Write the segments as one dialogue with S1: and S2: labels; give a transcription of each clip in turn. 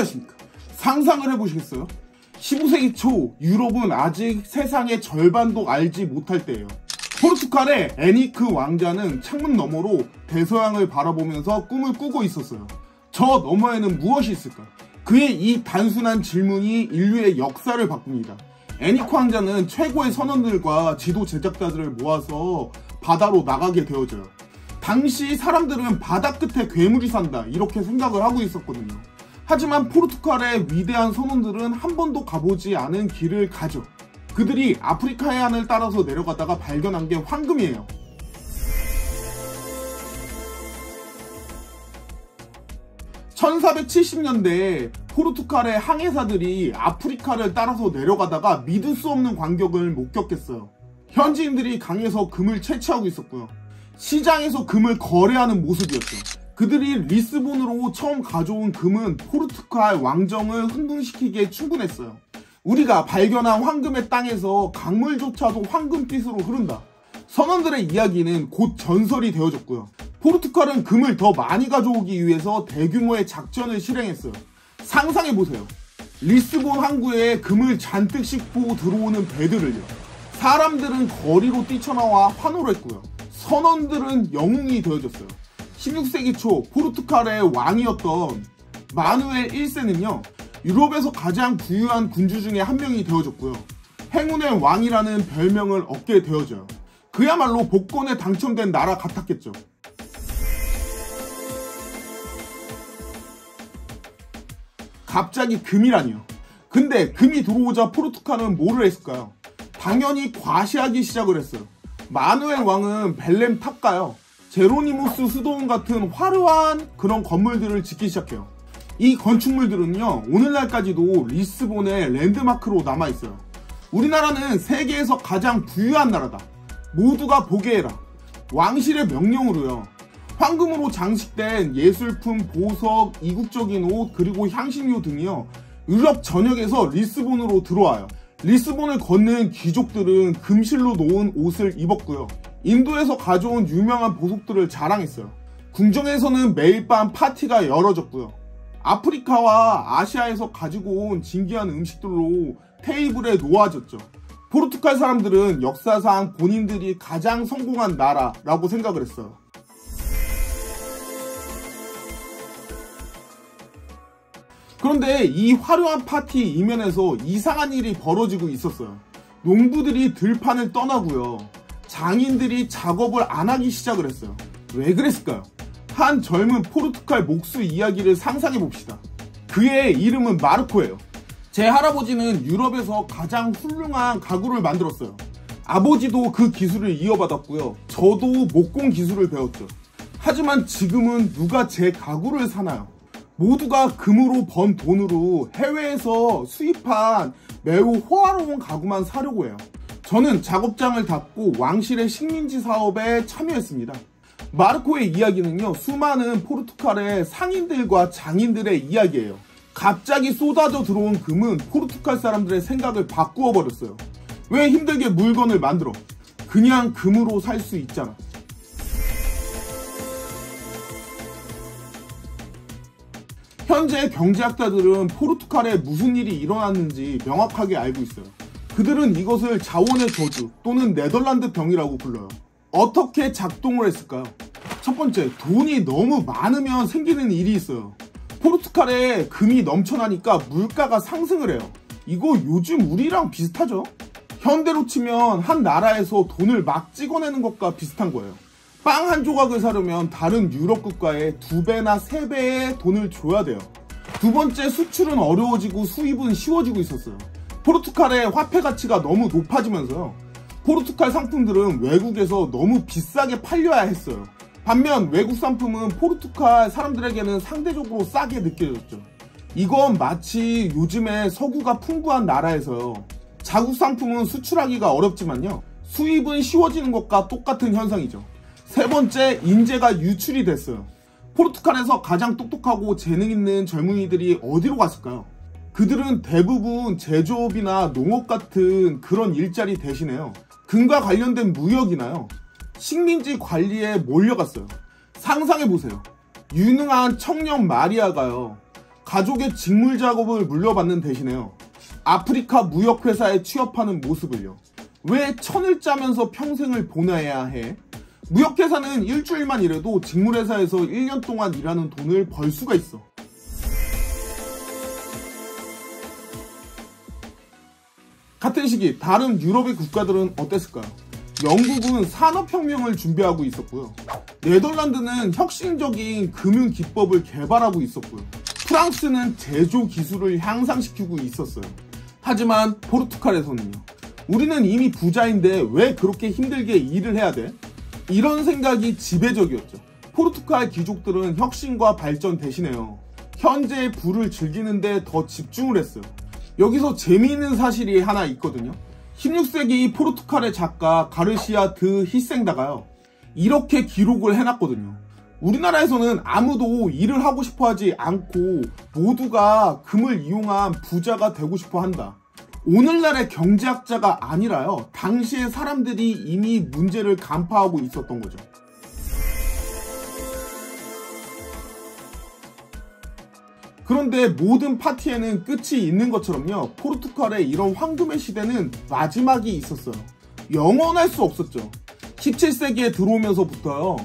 S1: 안녕하십니까. 상상을 해보시겠어요? 15세기 초 유럽은 아직 세상의 절반도 알지 못할 때예요. 포르투갈의 에니크 왕자는 창문 너머로 대서양을 바라보면서 꿈을 꾸고 있었어요. 저 너머에는 무엇이 있을까? 그의 이 단순한 질문이 인류의 역사를 바꿉니다. 에니크 왕자는 최고의 선원들과 지도 제작자들을 모아서 바다로 나가게 되어져요. 당시 사람들은 바다 끝에 괴물이 산다 이렇게 생각을 하고 있었거든요. 하지만 포르투갈의 위대한 선원들은 한 번도 가보지 않은 길을 가죠. 그들이 아프리카 해안을 따라서 내려가다가 발견한 게 황금이에요. (1470년대에) 포르투갈의 항해사들이 아프리카를 따라서 내려가다가 믿을 수 없는 광경을 목격했어요. 현지인들이 강에서 금을 채취하고 있었고요. 시장에서 금을 거래하는 모습이었죠. 그들이 리스본으로 처음 가져온 금은 포르투갈 왕정을 흥분시키기에 충분했어요. 우리가 발견한 황금의 땅에서 강물조차도 황금빛으로 흐른다. 선원들의 이야기는 곧 전설이 되어졌고요. 포르투갈은 금을 더 많이 가져오기 위해서 대규모의 작전을 실행했어요. 상상해보세요. 리스본 항구에 금을 잔뜩 싣고 들어오는 배들을요. 사람들은 거리로 뛰쳐나와 환호를 했고요. 선원들은 영웅이 되어졌어요. 16세기 초 포르투갈의 왕이었던 마누엘 1세는요. 유럽에서 가장 부유한 군주 중에 한 명이 되어졌고요. 행운의 왕이라는 별명을 얻게 되어져요. 그야말로 복권에 당첨된 나라 같았겠죠. 갑자기 금이라니요. 근데 금이 들어오자 포르투갈은 뭐를 했을까요? 당연히 과시하기 시작을 했어요. 마누엘 왕은 벨렘 탑가요. 제로니모스 수도원 같은 화려한 그런 건물들을 짓기 시작해요. 이 건축물들은요 오늘날까지도 리스본의 랜드마크로 남아있어요. 우리나라는 세계에서 가장 부유한 나라다. 모두가 보게 해라. 왕실의 명령으로요. 황금으로 장식된 예술품, 보석, 이국적인 옷, 그리고 향신료 등이요. 유럽 전역에서 리스본으로 들어와요. 리스본을 걷는 귀족들은 금실로 놓은 옷을 입었고요. 인도에서 가져온 유명한 보석들을 자랑했어요. 궁정에서는 매일 밤 파티가 열어졌고요. 아프리카와 아시아에서 가지고 온 진귀한 음식들로 테이블에 놓아졌죠. 포르투갈 사람들은 역사상 본인들이 가장 성공한 나라라고 생각을 했어요. 그런데 이 화려한 파티 이면에서 이상한 일이 벌어지고 있었어요. 농부들이 들판을 떠나고요. 장인들이 작업을 안 하기 시작을 했어요. 왜 그랬을까요? 한 젊은 포르투갈 목수 이야기를 상상해 봅시다. 그의 이름은 마르코예요. 제 할아버지는 유럽에서 가장 훌륭한 가구를 만들었어요. 아버지도 그 기술을 이어받았고요. 저도 목공 기술을 배웠죠. 하지만 지금은 누가 제 가구를 사나요? 모두가 금으로 번 돈으로 해외에서 수입한 매우 호화로운 가구만 사려고 해요. 저는 작업장을 닫고 왕실의 식민지 사업에 참여했습니다. 마르코의 이야기는요, 수많은 포르투갈의 상인들과 장인들의 이야기예요. 갑자기 쏟아져 들어온 금은 포르투갈 사람들의 생각을 바꾸어 버렸어요. 왜 힘들게 물건을 만들어? 그냥 금으로 살 수 있잖아. 현재 경제학자들은 포르투갈에 무슨 일이 일어났는지 명확하게 알고 있어요. 그들은 이것을 자원의 저주 또는 네덜란드 병이라고 불러요. 어떻게 작동을 했을까요? 첫 번째, 돈이 너무 많으면 생기는 일이 있어요. 포르투갈에 금이 넘쳐나니까 물가가 상승을 해요. 이거 요즘 우리랑 비슷하죠? 현대로 치면 한 나라에서 돈을 막 찍어내는 것과 비슷한 거예요. 빵 한 조각을 사려면 다른 유럽 국가에 2배나 3배의 돈을 줘야 돼요. 두 번째, 수출은 어려워지고 수입은 쉬워지고 있었어요. 포르투갈의 화폐 가치가 너무 높아지면서요. 포르투갈 상품들은 외국에서 너무 비싸게 팔려야 했어요. 반면 외국 상품은 포르투갈 사람들에게는 상대적으로 싸게 느껴졌죠. 이건 마치 요즘에 석유가 풍부한 나라에서요. 자국 상품은 수출하기가 어렵지만요. 수입은 쉬워지는 것과 똑같은 현상이죠. 세 번째, 인재가 유출이 됐어요. 포르투갈에서 가장 똑똑하고 재능 있는 젊은이들이 어디로 갔을까요? 그들은 대부분 제조업이나 농업 같은 그런 일자리 대신에요. 금과 관련된 무역이나요. 식민지 관리에 몰려갔어요. 상상해보세요. 유능한 청년 마리아가요. 가족의 직물 작업을 물려받는 대신에요. 아프리카 무역회사에 취업하는 모습을요. 왜 천을 짜면서 평생을 보내야 해? 무역회사는 일주일만 일해도 직물회사에서 1년 동안 일하는 돈을 벌 수가 있어. 같은 시기 다른 유럽의 국가들은 어땠을까요? 영국은 산업혁명을 준비하고 있었고요. 네덜란드는 혁신적인 금융 기법을 개발하고 있었고요. 프랑스는 제조 기술을 향상시키고 있었어요. 하지만 포르투갈에서는요. 우리는 이미 부자인데 왜 그렇게 힘들게 일을 해야 돼? 이런 생각이 지배적이었죠. 포르투갈 귀족들은 혁신과 발전 대신에요. 현재의 부를 즐기는데 더 집중을 했어요. 여기서 재미있는 사실이 하나 있거든요. 16세기 포르투갈의 작가 가르시아 드 히생다가요. 이렇게 기록을 해놨거든요. 우리나라에서는 아무도 일을 하고 싶어 하지 않고 모두가 금을 이용한 부자가 되고 싶어 한다. 오늘날의 경제학자가 아니라요. 당시의 사람들이 이미 문제를 간파하고 있었던 거죠. 그런데 모든 파티에는 끝이 있는 것처럼요. 포르투갈의 이런 황금의 시대는 마지막이 있었어요. 영원할 수 없었죠. 17세기에 들어오면서부터요.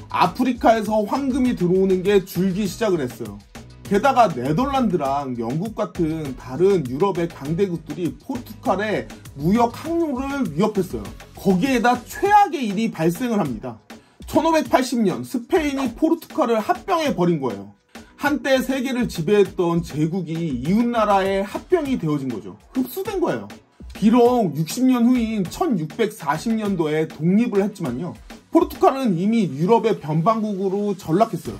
S1: 아프리카에서 황금이 들어오는 게 줄기 시작을 했어요. 게다가 네덜란드랑 영국 같은 다른 유럽의 강대국들이 포르투갈의 무역 항로를 위협했어요. 거기에다 최악의 일이 발생을 합니다. 1580년 스페인이 포르투갈을 합병해 버린 거예요. 한때 세계를 지배했던 제국이 이웃나라의 합병이 되어진 거죠. 흡수된 거예요. 비록 60년 후인 1640년도에 독립을 했지만요. 포르투갈은 이미 유럽의 변방국으로 전락했어요.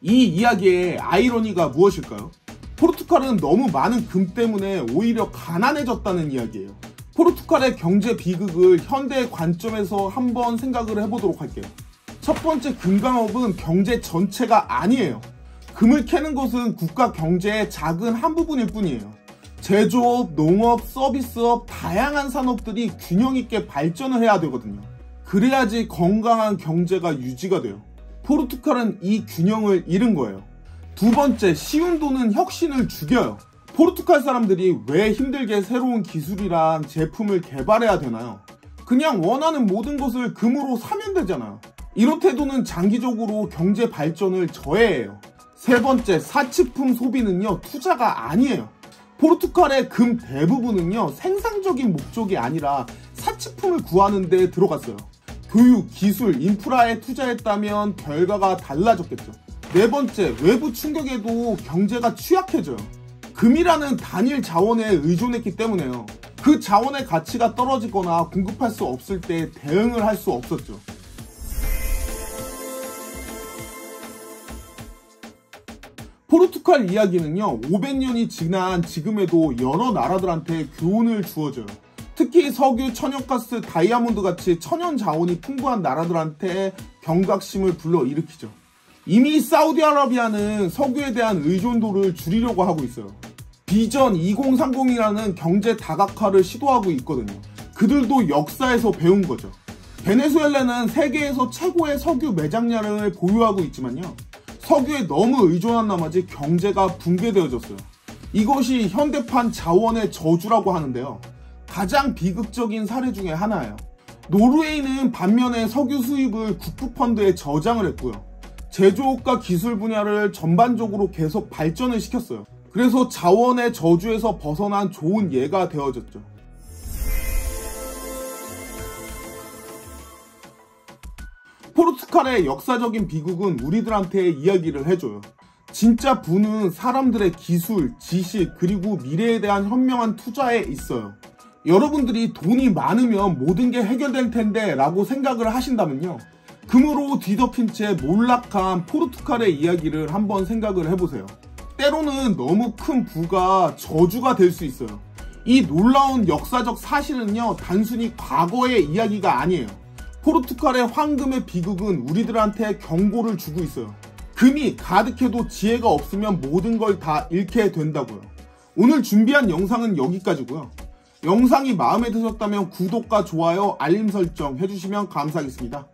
S1: 이 이야기의 아이러니가 무엇일까요? 포르투갈은 너무 많은 금 때문에 오히려 가난해졌다는 이야기예요. 포르투갈의 경제 비극을 현대의 관점에서 한번 생각을 해보도록 할게요. 첫 번째, 금광업은 경제 전체가 아니에요. 금을 캐는 것은 국가 경제의 작은 한 부분일 뿐이에요. 제조업, 농업, 서비스업, 다양한 산업들이 균형 있게 발전을 해야 되거든요. 그래야지 건강한 경제가 유지가 돼요. 포르투갈은 이 균형을 잃은 거예요. 두 번째, 쉬운 돈은 혁신을 죽여요. 포르투갈 사람들이 왜 힘들게 새로운 기술이랑 제품을 개발해야 되나요? 그냥 원하는 모든 것을 금으로 사면 되잖아요. 이런 태도는 장기적으로 경제 발전을 저해해요. 세 번째, 사치품 소비는요, 투자가 아니에요. 포르투갈의 금 대부분은요, 생산적인 목적이 아니라 사치품을 구하는 데 들어갔어요. 교육, 기술, 인프라에 투자했다면 결과가 달라졌겠죠. 네 번째, 외부 충격에도 경제가 취약해져요. 금이라는 단일 자원에 의존했기 때문에요. 그 자원의 가치가 떨어지거나 공급할 수 없을 때 대응을 할 수 없었죠. 포르투갈 이야기는요, 500년이 지난 지금에도 여러 나라들한테 교훈을 주어줘요. 특히 석유, 천연가스, 다이아몬드 같이 천연 자원이 풍부한 나라들한테 경각심을 불러일으키죠. 이미 사우디아라비아는 석유에 대한 의존도를 줄이려고 하고 있어요. 비전 2030이라는 경제 다각화를 시도하고 있거든요. 그들도 역사에서 배운 거죠. 베네수엘라는 세계에서 최고의 석유 매장량을 보유하고 있지만요. 석유에 너무 의존한 나머지 경제가 붕괴되어졌어요. 이것이 현대판 자원의 저주라고 하는데요. 가장 비극적인 사례 중에 하나예요. 노르웨이는 반면에 석유 수입을 국부펀드에 저장을 했고요. 제조업과 기술 분야를 전반적으로 계속 발전을 시켰어요. 그래서 자원의 저주에서 벗어난 좋은 예가 되어졌죠. 포르투갈의 역사적인 비극은 우리들한테 이야기를 해줘요. 진짜 부는 사람들의 기술, 지식, 그리고 미래에 대한 현명한 투자에 있어요. 여러분들이 돈이 많으면 모든 게 해결될 텐데 라고 생각을 하신다면요. 금으로 뒤덮인 채 몰락한 포르투갈의 이야기를 한번 생각을 해보세요. 때로는 너무 큰 부가 저주가 될 수 있어요. 이 놀라운 역사적 사실은요, 단순히 과거의 이야기가 아니에요. 포르투갈의 황금의 비극은 우리들한테 경고를 주고 있어요. 금이 가득해도 지혜가 없으면 모든 걸 다 잃게 된다고요. 오늘 준비한 영상은 여기까지고요. 영상이 마음에 드셨다면 구독과 좋아요, 알림 설정 해주시면 감사하겠습니다.